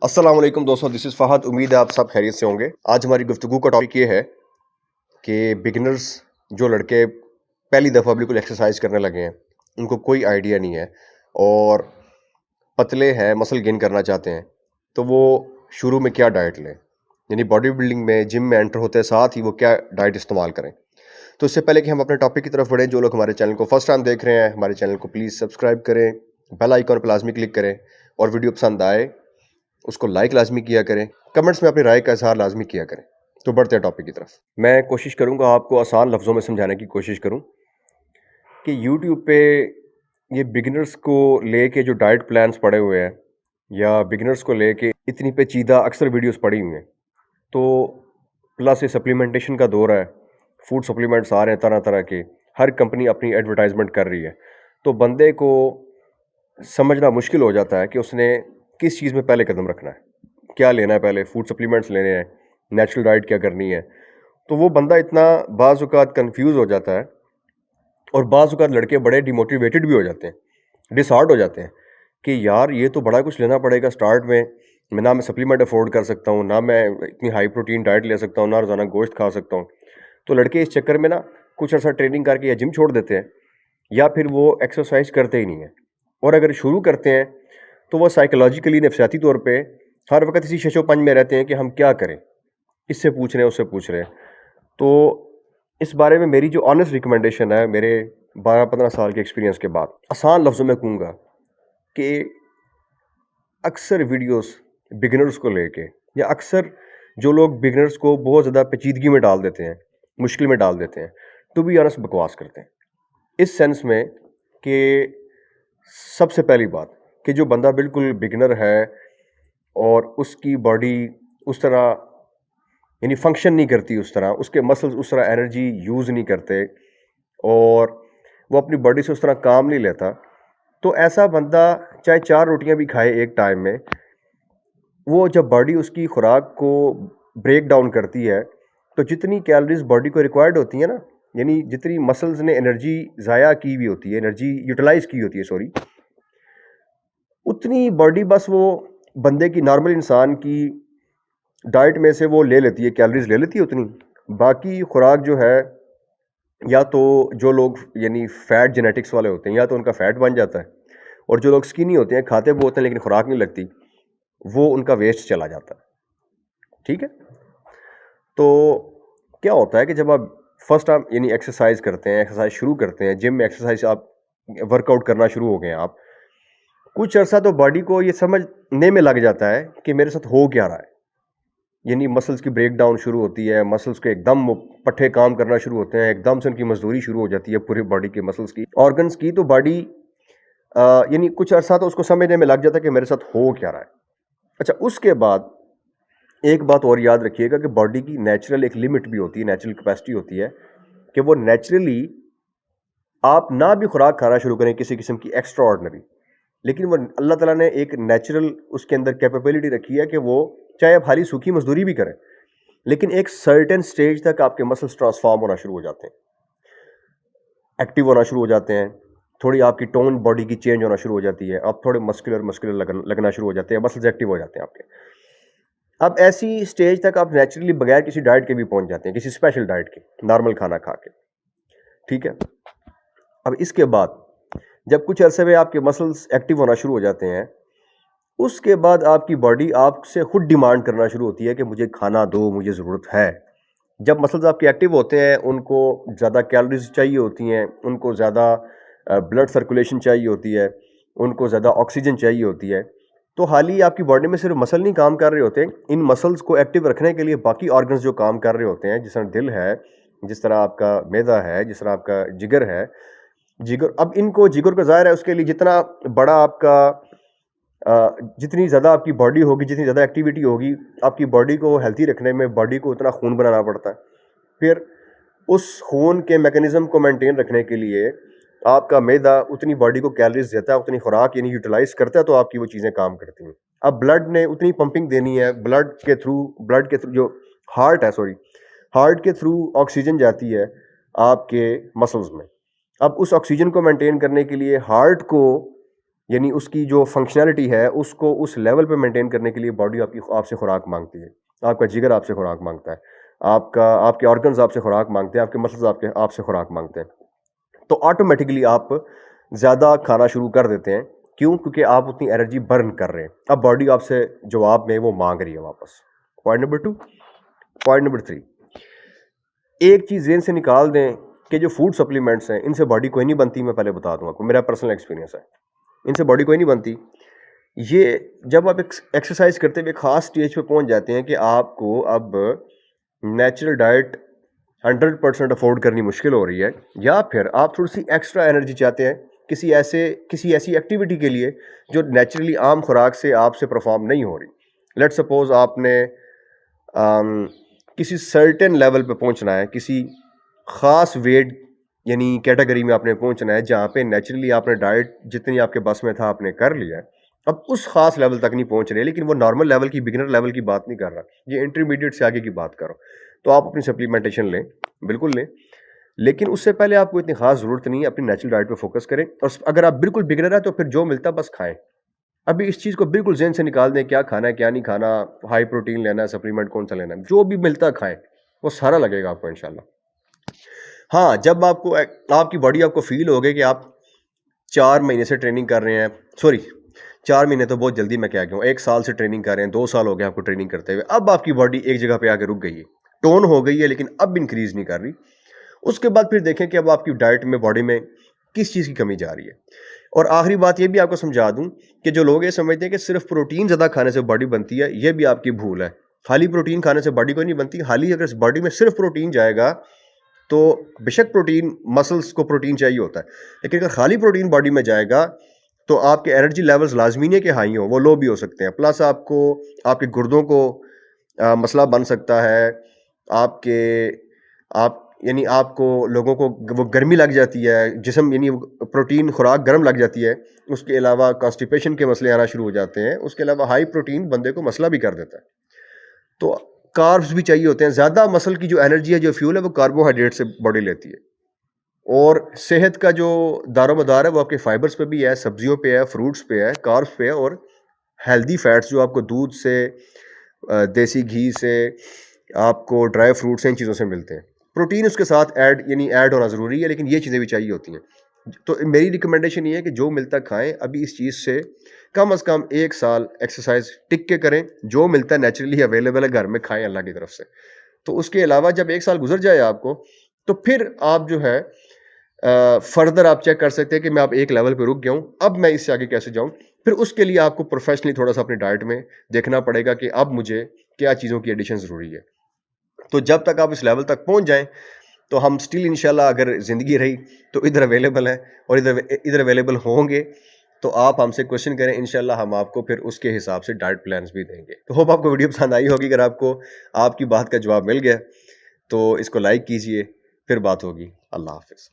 السلام علیکم دوستوں، دس از فہد. امید ہے آپ سب خیریت سے ہوں گے. آج ہماری گفتگو کا ٹاپک یہ ہے کہ بگنرز جو لڑکے پہلی دفعہ بالکل ایکسرسائز کرنے لگے ہیں، ان کو کوئی آئیڈیا نہیں ہے اور پتلے ہیں، مسل گین کرنا چاہتے ہیں، تو وہ شروع میں کیا ڈائٹ لیں، یعنی باڈی بلڈنگ میں جم میں انٹر ہوتے ساتھ ہی وہ کیا ڈائٹ استعمال کریں. تو اس سے پہلے کہ ہم اپنے ٹاپک کی طرف بڑھیں، جو لوگ ہمارے چینل کو فرسٹ ٹائم دیکھ رہے ہیں، ہمارے چینل کو پلیز سبسکرائب کریں، بیل آئیکن پر لازمی کلک کریں، اور ویڈیو پسند آئے اس کو لائک لازمی کیا کریں، کمنٹس میں اپنی رائے کا اظہار لازمی کیا کریں. تو بڑھتے ہیں ٹاپک کی طرف. میں کوشش کروں گا آپ کو آسان لفظوں میں سمجھانے کی کوشش کروں کہ یوٹیوب پہ یہ بگنرز کو لے کے جو ڈائٹ پلانس پڑے ہوئے ہیں یا بگنرز کو لے کے اتنی پیچیدہ اکثر ویڈیوز پڑی ہوئی ہیں، تو پلس یہ سپلیمنٹیشن کا دور ہے، فوڈ سپلیمنٹس آ رہے ہیں طرح طرح کے، ہر کمپنی اپنی ایڈورٹائزمنٹ کر رہی ہے، تو بندے کو سمجھنا مشکل ہو جاتا ہے کہ اس نے کس چیز میں پہلے قدم رکھنا ہے، کیا لینا ہے، پہلے فوڈ سپلیمنٹس لینے ہیں، نیچرل ڈائٹ کیا کرنی ہے. تو وہ بندہ اتنا بعض اوقات کنفیوز ہو جاتا ہے، اور بعض اوقات لڑکے بڑے ڈیموٹیویٹڈ بھی ہو جاتے ہیں، ڈس ہارٹ ہو جاتے ہیں کہ یار یہ تو بڑا کچھ لینا پڑے گا اسٹارٹ میں، نہ میں سپلیمنٹ افورڈ کر سکتا ہوں، نہ میں اتنی ہائی پروٹین ڈائٹ لے سکتا ہوں، نہ روزانہ گوشت کھا سکتا ہوں. تو لڑکے اس چکر میں نا کچھ عرصہ ٹریننگ کر کے یا جم چھوڑ دیتے ہیں، یا پھر وہ ایکسرسائز کرتے ہی نہیں ہیں، اور اگر شروع کرتے ہیں تو وہ سائیکولوجیکلی نفسیاتی طور پہ ہر وقت اسی شش و پنج میں رہتے ہیں کہ ہم کیا کریں، اس سے پوچھ رہے ہیں، اس سے پوچھ رہے ہیں. تو اس بارے میں میری جو آنیسٹ ریکمنڈیشن ہے، میرے 12-15 سال کے ایکسپیرینس کے بعد آسان لفظوں میں کہوں گا کہ اکثر ویڈیوز بگنرز کو لے کے، یا اکثر جو لوگ بگنرز کو بہت زیادہ پیچیدگی میں ڈال دیتے ہیں، مشکل میں ڈال دیتے ہیں، تو بھی آنیسٹ بکواس کرتے ہیں، اس سینس میں کہ سب سے پہلی بات کہ جو بندہ بالکل بگنر ہے اور اس کی باڈی اس طرح یعنی فنکشن نہیں کرتی، اس طرح اس کے مسلز اس طرح انرجی یوز نہیں کرتے، اور وہ اپنی باڈی سے اس طرح کام نہیں لیتا، تو ایسا بندہ چاہے 4 روٹیاں بھی کھائے ایک ٹائم میں، وہ جب باڈی اس کی خوراک کو بریک ڈاؤن کرتی ہے تو جتنی کیلریز باڈی کو ریکوائرڈ ہوتی ہیں نا، یعنی جتنی مسلز نے انرجی ضائع کی ہوئی ہوتی ہے، انرجی یوٹیلائز کی ہوتی ہے، سوری، اتنی باڈی بس وہ بندے کی نارمل انسان کی ڈائٹ میں سے وہ لے لیتی ہے، کیلریز لے لیتی ہے اتنی. باقی خوراک جو ہے، یا تو جو لوگ یعنی فیٹ جینیٹکس والے ہوتے ہیں، یا تو ان کا فیٹ بن جاتا ہے، اور جو لوگ سکینی ہوتے ہیں، کھاتے وہ ہوتے ہیں لیکن خوراک نہیں لگتی، وہ ان کا ویسٹ چلا جاتا ہے. ٹھیک ہے. تو کیا ہوتا ہے کہ جب آپ فرسٹ ٹائم یعنی ایکسرسائز کرتے ہیں، ایکسرسائز شروع کرتے ہیں، جم میں ایکسرسائز آپ ورک آؤٹ کرنا شروع ہو گئے ہیں، آپ کچھ عرصہ تو باڈی کو یہ سمجھنے میں لگ جاتا ہے کہ میرے ساتھ ہو کیا رہا ہے، یعنی مسلز کی بریک ڈاؤن شروع ہوتی ہے، مسلز کے ایک دم پٹھے کام کرنا شروع ہوتے ہیں، ایک دم سے ان کی مزدوری شروع ہو جاتی ہے پوری باڈی کے مسلز کی، آرگنز کی. تو باڈی یعنی کچھ عرصہ تو اس کو سمجھنے میں لگ جاتا ہے کہ میرے ساتھ ہو کیا رہا ہے. اچھا، اس کے بعد ایک بات اور یاد رکھیے گا کہ باڈی کی نیچرل ایک لمٹ بھی ہوتی ہے، نیچرل کیپیسٹی ہوتی ہے کہ وہ نیچرلی آپ نہ بھی خوراک کھانا شروع کریں کسی قسم کی ایکسٹرا آرڈنری، لیکن وہ اللہ تعالیٰ نے ایک نیچرل اس کے اندر کیپیبلٹی رکھی ہے کہ وہ چاہے آپ ہاری سوکھی مزدوری بھی کریں، لیکن ایک سرٹن سٹیج تک آپ کے مسلس ٹرانسفارم ہونا شروع ہو جاتے ہیں، ایکٹیو ہونا شروع ہو جاتے ہیں، تھوڑی آپ کی ٹون باڈی کی چینج ہونا شروع ہو جاتی ہے، آپ تھوڑے مسکولر لگنا شروع ہو جاتے ہیں، مسلز ایکٹیو ہو جاتے ہیں آپ کے. اب ایسی سٹیج تک آپ نیچرلی بغیر کسی ڈائٹ کے بھی پہنچ جاتے ہیں، کسی اسپیشل ڈائٹ کے، نارمل کھانا کھا کے. ٹھیک ہے. اب اس کے بعد جب کچھ عرصے میں آپ کے مسلز ایکٹیو ہونا شروع ہو جاتے ہیں، اس کے بعد آپ کی باڈی آپ سے خود ڈیمانڈ کرنا شروع ہوتی ہے کہ مجھے کھانا دو، مجھے ضرورت ہے. جب مسلز آپ کے ایکٹیو ہوتے ہیں، ان کو زیادہ کیلریز چاہیے ہوتی ہیں، ان کو زیادہ بلڈ سرکولیشن چاہیے ہوتی ہے، ان کو زیادہ آکسیجن چاہیے ہوتی ہے. تو حال ہی آپ کی باڈی میں صرف مسل نہیں کام کر رہے ہوتے، ان مسلز کو ایکٹیو رکھنے کے لیے باقی آرگنز جو کام کر رہے ہوتے ہیں، جس طرح دل ہے، جس طرح آپ کا معدہ ہے، جس طرح آپ کا جگر ہے. اب ان کو جگر کا ظاہر ہے، اس کے لیے جتنا بڑا آپ کا جتنی زیادہ آپ کی باڈی ہوگی، جتنی زیادہ ایکٹیویٹی ہوگی، آپ کی باڈی کو ہیلتھی رکھنے میں باڈی کو اتنا خون بنانا پڑتا ہے. پھر اس خون کے میکانزم کو مینٹین رکھنے کے لیے آپ کا معدہ اتنی باڈی کو کیلریز دیتا ہے، اتنی خوراک یعنی یوٹیلائز کرتا ہے، تو آپ کی وہ چیزیں کام کرتی ہیں. اب بلڈ نے اتنی پمپنگ دینی ہے، بلڈ کے تھرو جو ہارٹ کے تھرو آکسیجن جاتی ہے آپ کے مسلز میں. اب اس آکسیجن کو مینٹین کرنے کے لیے ہارٹ کو یعنی اس کی جو فنکشنالٹی ہے اس کو اس لیول پہ مینٹین کرنے کے لیے باڈی آپ سے خوراک مانگتی ہے. آپ کا جگر آپ سے خوراک مانگتا ہے, آپ کے آرگنز آپ سے خوراک مانگتے ہیں, آپ کے مسلز آپ سے خوراک مانگتے ہیں. تو آٹومیٹکلی آپ زیادہ کھانا شروع کر دیتے ہیں. کیوں؟ کیونکہ آپ اتنی انرجی برن کر رہے ہیں. اب باڈی آپ سے جواب میں وہ مانگ رہی ہے واپس. Point number 2. پوائنٹ نمبر 3, ایک چیز ذہن سے نکال دیں کہ جو فوڈ سپلیمنٹس ہیں ان سے باڈی کوئی نہیں بنتی. میں پہلے بتا دوں آپ کو, میرا پرسنل ایکسپیرینس ہے, ان سے باڈی کوئی نہیں بنتی. یہ جب آپ ایکسرسائز کرتے ہوئے ایک خاص اسٹیج پہ پہنچ جاتے ہیں کہ آپ کو اب نیچرل ڈائٹ 100% افورڈ کرنی مشکل ہو رہی ہے, یا پھر آپ تھوڑی سی ایکسٹرا انرجی چاہتے ہیں کسی ایسی ایکٹیویٹی کے لیے جو نیچرلی عام خوراک سے آپ سے پرفارم نہیں ہو رہی. لیٹ سپوز آپ نے کسی سرٹن لیول پہ پہنچنا ہے, کسی خاص ویٹ یعنی کیٹیگری میں آپ نے پہنچنا ہے جہاں پہ نیچرلی آپ نے ڈائٹ جتنی آپ کے بس میں تھا آپ نے کر لیا ہے. اب اس خاص لیول تک نہیں پہنچ رہے, لیکن وہ نارمل لیول کی, بگنر لیول کی بات نہیں کر رہا, یہ انٹرمیڈیٹ سے آگے کی بات کرو. تو آپ اپنی سپلیمنٹیشن لیں, بالکل لیں, لیکن اس سے پہلے آپ کو اتنی خاص ضرورت نہیں ہے. اپنی نیچرل ڈائٹ پہ فوکس کریں, اور اگر آپ بالکل بگنر ہیں تو پھر جو ملتا بس کھائیں. ابھی اس چیز کو بالکل ذہن سے نکال دیں, کیا کھانا ہے کیا نہیں کھانا, ہائی پروٹین لینا ہے, سپلیمنٹ کون سا لینا ہے, جو بھی ملتا ہے کھائیں, وہ سارا لگے گا آپ کو انشاءاللہ. ہاں, جب آپ کی باڈی آپ کو فیل ہوگے کہ آپ 4 مہینے سے ٹریننگ کر رہے ہیں, 4 مہینے تو بہت جلدی میں کیا کہوں, 1 سال سے ٹریننگ کر رہے ہیں, 2 سال ہو گئے آپ کو ٹریننگ کرتے ہوئے, اب آپ کی باڈی ایک جگہ پہ آ کے رک گئی ہے, ٹون ہو گئی ہے لیکن اب انکریز نہیں کر رہی. اس کے بعد پھر دیکھیں کہ اب آپ کی ڈائٹ میں, باڈی میں کس چیز کی کمی جا رہی ہے. اور آخری بات یہ بھی آپ کو سمجھا دوں کہ جو لوگ یہ سمجھتے ہیں کہ صرف پروٹین زیادہ کھانے سے باڈی بنتی ہے, یہ بھی آپ کی بھول ہے. خالی پروٹین کھانے سے باڈی کوئی نہیں بنتی. خالی اگر باڈی میں صرف پروٹین جائے گا تو بے شک پروٹین, مسلس کو پروٹین چاہیے ہوتا ہے, لیکن اگر خالی پروٹین باڈی میں جائے گا تو آپ کے انرجی لیولز لازمی نہیں کہ ہائی ہوں, وہ لو بھی ہو سکتے ہیں. پلس آپ کے گردوں کو مسئلہ بن سکتا ہے, یعنی آپ کو لوگوں کو وہ گرمی لگ جاتی ہے, جسم یعنی پروٹین خوراک گرم لگ جاتی ہے. اس کے علاوہ کانسٹیپیشن کے مسئلے آنا شروع ہو جاتے ہیں. اس کے علاوہ ہائی پروٹین بندے کو مسئلہ بھی کر دیتا ہے. تو کاربز بھی چاہیے ہوتے ہیں. زیادہ مسل کی جو انرجی ہے, جو فیول ہے, وہ کاربوہائیڈریٹ سے باڈی لیتی ہے. اور صحت کا جو دار و مدار ہے وہ آپ کے فائبرز پہ بھی ہے, سبزیوں پہ ہے, فروٹس پہ ہے, کاربز پہ ہے, اور ہیلدی فیٹس جو آپ کو دودھ سے, دیسی گھی سے, آپ کو ڈرائی فروٹ سے, ان چیزوں سے ملتے ہیں. پروٹین اس کے ساتھ ایڈ ہونا ضروری ہے, لیکن یہ چیزیں بھی چاہیے ہوتی ہیں. تو میری ریکمنڈیشن یہ ہے کہ جو ملتا کھائیں. ابھی اس چیز سے کم از کم 1 سال ایکسرسائز ٹک کے کریں, جو ملتا ہے نیچرلی اویلیبل ہے گھر میں کھائیں اللہ کی طرف سے. تو اس کے علاوہ جب 1 سال گزر جائے آپ کو, تو پھر آپ جو ہے فردر آپ چیک کر سکتے ہیں کہ میں اب ایک لیول پہ رک گیا ہوں, اب میں اس سے آگے کیسے جاؤں. پھر اس کے لیے آپ کو پروفیشنلی تھوڑا سا اپنی ڈائٹ میں دیکھنا پڑے گا کہ اب مجھے کیا چیزوں کی ایڈیشن ضروری ہے. تو جب تک آپ اس لیول تک پہنچ جائیں تو ہم سٹل انشاءاللہ اگر زندگی رہی تو ادھر اویلیبل ہے, اور ادھر اویلیبل ہوں گے تو آپ ہم سے کوشچن کریں, انشاءاللہ ہم آپ کو پھر اس کے حساب سے ڈائٹ پلانز بھی دیں گے. تو ہوپ آپ کو ویڈیو پسند آئی ہوگی. اگر آپ کو آپ کی بات کا جواب مل گیا تو اس کو لائک کیجئے. پھر بات ہوگی. اللہ حافظ.